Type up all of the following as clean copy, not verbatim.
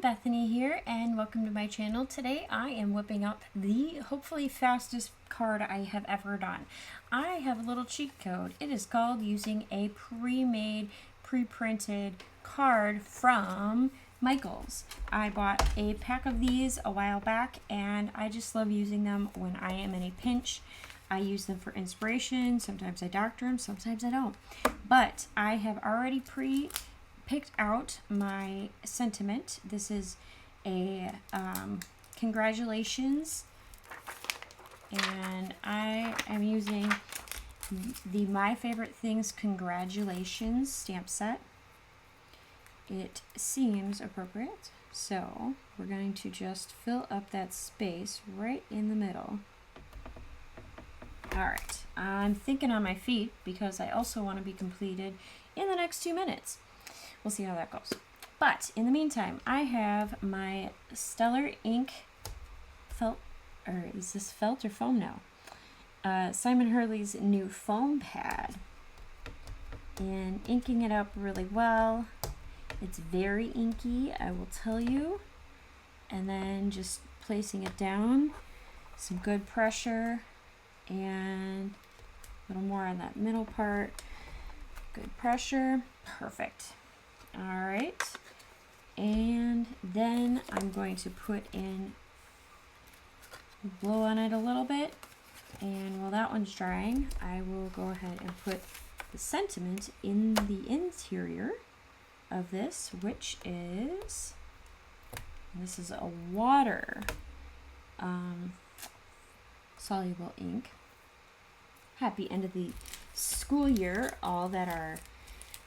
Bethany here, and welcome to my channel. Today I am whipping up the hopefully fastest card I have ever done. I have a little cheat code. It is called using a pre-made, pre-printed card from Michaels. I bought a pack of these a while back, and I just love using them when I am in a pinch. I use them for inspiration. Sometimes I doctor them, sometimes I don't. But I have already picked out my sentiment. This is a congratulations, and I am using the My Favorite Things Congratulations stamp set. It seems appropriate, so we're going to just fill up that space right in the middle. Alright, I'm thinking on my feet because I also want to be completed in the next 2 minutes. We'll see how that goes. But in the meantime, I have my Stellar Ink felt, or is this felt or foam now? Simon Hurley's new foam pad. And inking it up really well. It's very inky, I will tell you. And then just placing it down. Some good pressure. And a little more on that middle part. Good pressure. Perfect. Alright, and then I'm going to put in, blow on it a little bit, and while that one's drying, I will go ahead and put the sentiment in the interior of this, which is, this is a water soluble ink. Happy end of the school year, all that are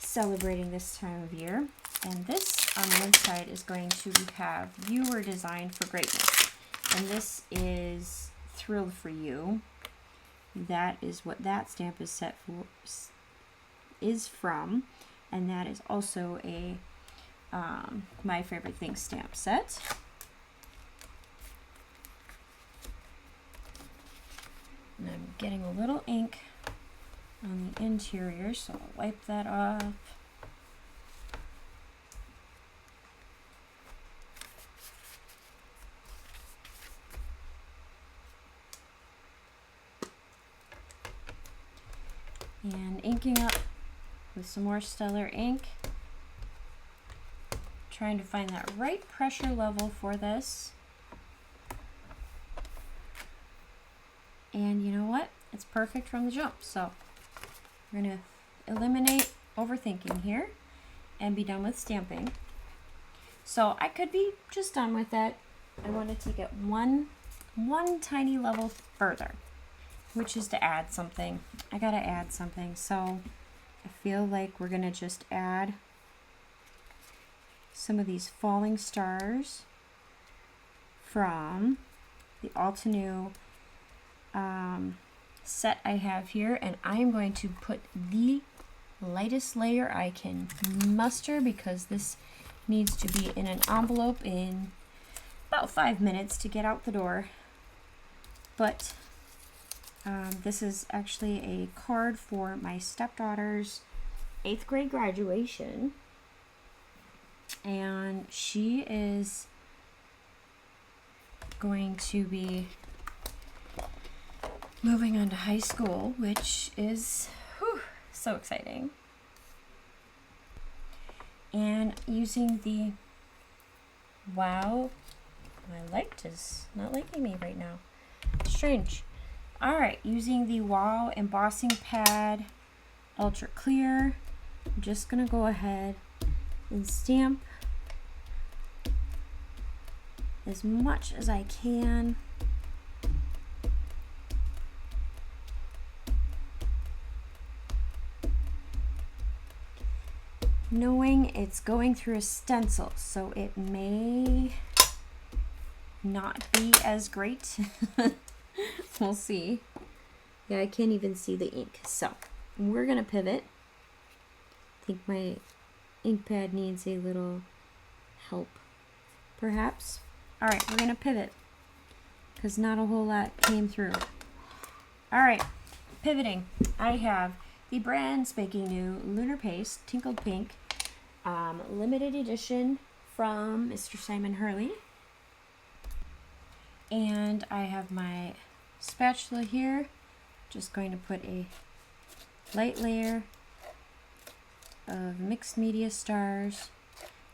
celebrating this time of year. And this on the inside is going to have "You Were Designed for Greatness," and this is Thrilled for You. That is what that stamp is set for, is from, and that is also a My Favorite Things stamp set. And I'm getting a little ink on the interior, so I'll wipe that off. And inking up with some more Stellar ink. Trying to find that right pressure level for this. And you know what? It's perfect from the jump, so we're going to eliminate overthinking here and be done with stamping. So I could be just done with that. I want to take it one tiny level further, which is to add something. I got to add something. So I feel like we're going to just add some of these falling stars from the Altenew set I have here, and I'm going to put the lightest layer I can muster because this needs to be in an envelope in about 5 minutes to get out the door. But this is actually a card for my stepdaughter's 8th grade graduation, and she is going to be moving on to high school, which is so exciting. And using the, wow, my light is not liking me right now. Strange. Alright, using the Wow embossing pad, ultra clear, I'm just going to go ahead and stamp as much as I can. Knowing it's going through a stencil, so it may not be as great. We'll see. Yeah, I can't even see the ink. So we're gonna pivot. I think my ink pad needs a little help, perhaps. All right, we're gonna pivot because not a whole lot came through. All right, pivoting. I have the brand spanking new Lunar Paste Tickled Pink limited edition from Mr. Simon Hurley. And I have my spatula here. Just going to put a light layer of mixed media stars.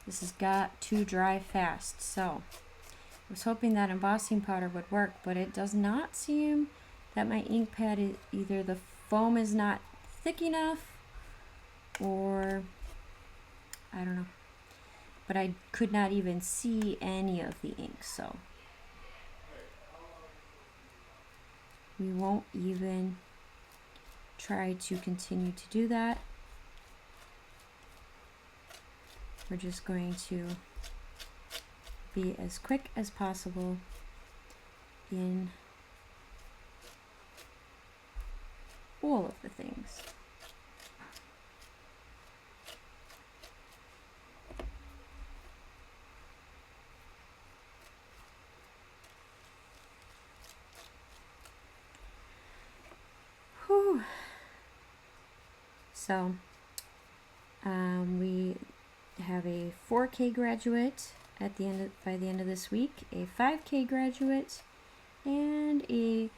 This has got to dry fast, so I was hoping that embossing powder would work, but it does not seem that my ink pad is either the foam is not thick enough or I don't know. But I could not even see any of the ink, so we won't even try to continue to do that. We're just going to be as quick as possible in all of the things. Whew. So we have a 4K graduate at the end by the end of this week, a 5K graduate, and a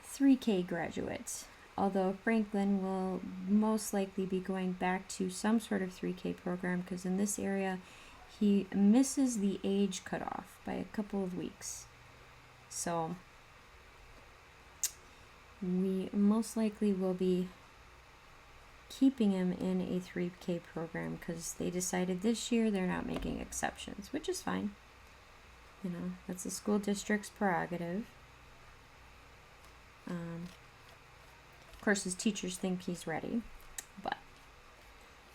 3K graduate. Although Franklin will most likely be going back to some sort of 3K program because in this area he misses the age cutoff by a couple of weeks. So we most likely will be keeping him in a 3K program because they decided this year they're not making exceptions, which is fine. You know, that's the school district's prerogative. Of course, his teachers think he's ready, but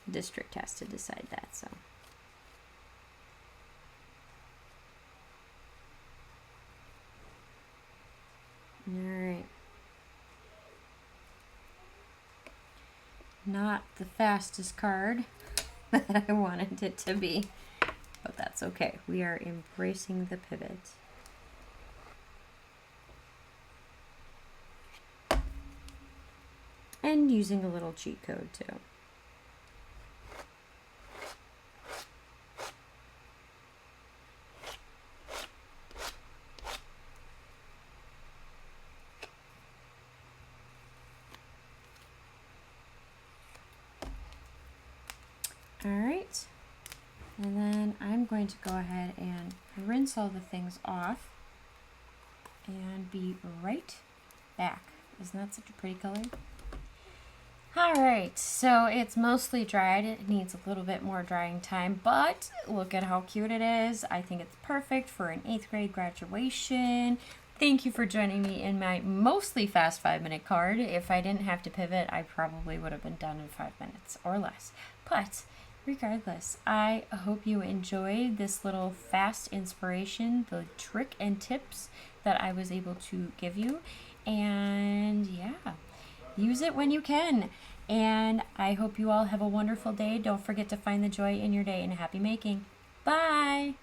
the district has to decide that, so. Alright. Not the fastest card that I wanted it to be, but that's okay. We are embracing the pivot. And using a little cheat code too. Alright, and then I'm going to go ahead and rinse all the things off and be right back. Isn't that such a pretty color? Alright, so it's mostly dried. It needs a little bit more drying time, but look at how cute it is. I think it's perfect for an 8th grade graduation. Thank you for joining me in my mostly fast 5-minute card. If I didn't have to pivot, I probably would have been done in 5 minutes or less. But regardless, I hope you enjoyed this little fast inspiration, the trick and tips that I was able to give you. And yeah, use it when you can. And I hope you all have a wonderful day. Don't forget to find the joy in your day and happy making. Bye!